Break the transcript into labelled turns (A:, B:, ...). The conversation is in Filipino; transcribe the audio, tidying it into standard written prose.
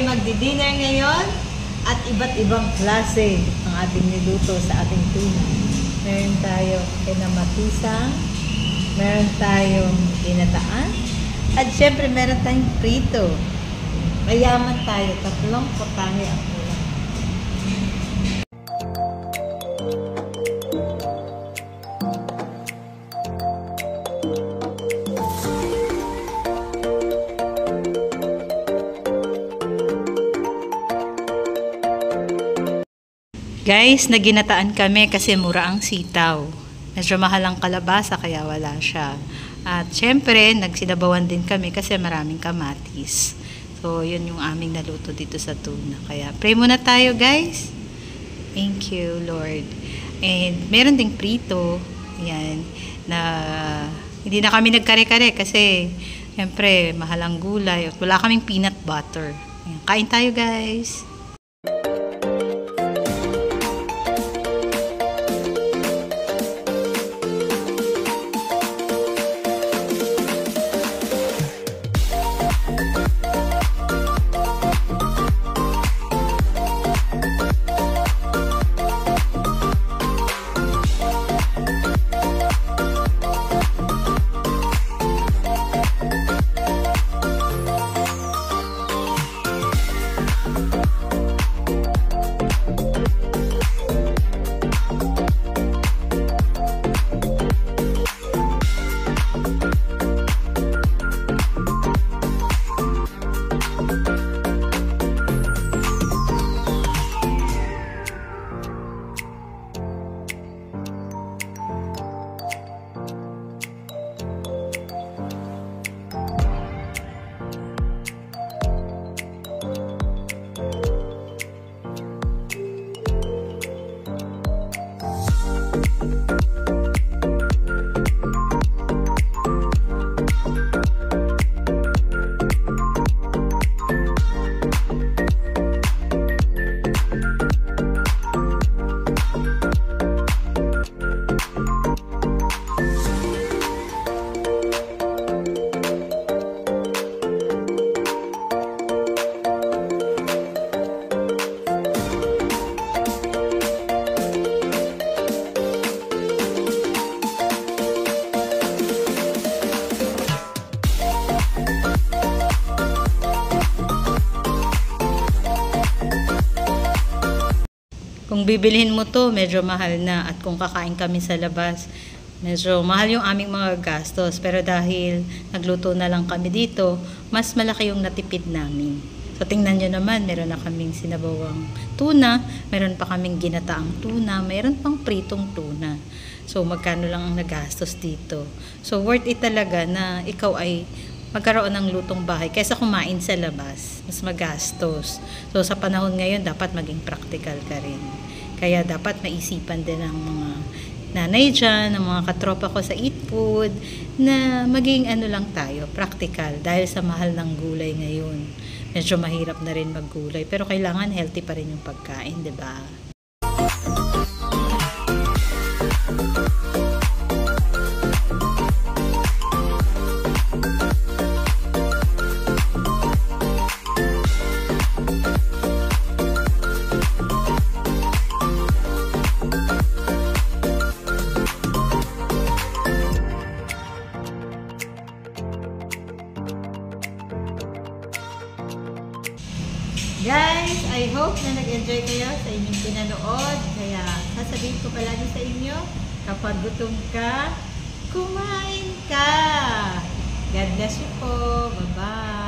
A: ay magdi-dinner ngayon at iba't ibang klase ang ating niluto sa ating tuna. Meron tayo kinamatisang, meron tayong ginataan, at syempre meron tayong prito. Mayaman tayo, tatlong putani ang ulam. Guys, naginataan kami kasi mura ang sitaw. Medyo mahal ang kalabasa kaya wala siya. At syempre, nagsinabawan din kami kasi maraming kamatis. So, yun yung aming naluto dito sa tuna. Kaya pray muna tayo, guys. Thank you, Lord. And meron ding prito. Ayan, na hindi na kami nagkare-kare kasi syempre, mahal ang gulay at wala kaming peanut butter. Ayan, kain tayo, guys. Kung bibilhin mo to, medyo mahal na. At kung kakain kami sa labas, medyo mahal yung aming mga gastos. Pero dahil nagluto na lang kami dito, mas malaki yung natipid namin. So tingnan nyo naman, meron na kaming sinabawang tuna, meron pa kaming ginataang tuna, meron pang pritong tuna. So magkano lang ang nagastos dito. So worth it talaga na ikaw ay magkaroon ng lutong bahay kaysa kumain sa labas, mas magastos. So sa panahon ngayon dapat maging practical ka rin. Kaya dapat maisipan din ng mga nanay dyan, ng mga katropa ko sa Eat Food, na maging ano lang tayo, practical. Dahil sa mahal ng gulay ngayon, medyo mahirap na rin maggulay, pero kailangan healthy pa rin yung pagkain, diba? Guys, I hope na nag-enjoy kayo sa inyong pinanood. Kaya sasabihin ko palagi sa inyo, kapag gutom ka, kumain ka! God bless you po. Bye-bye!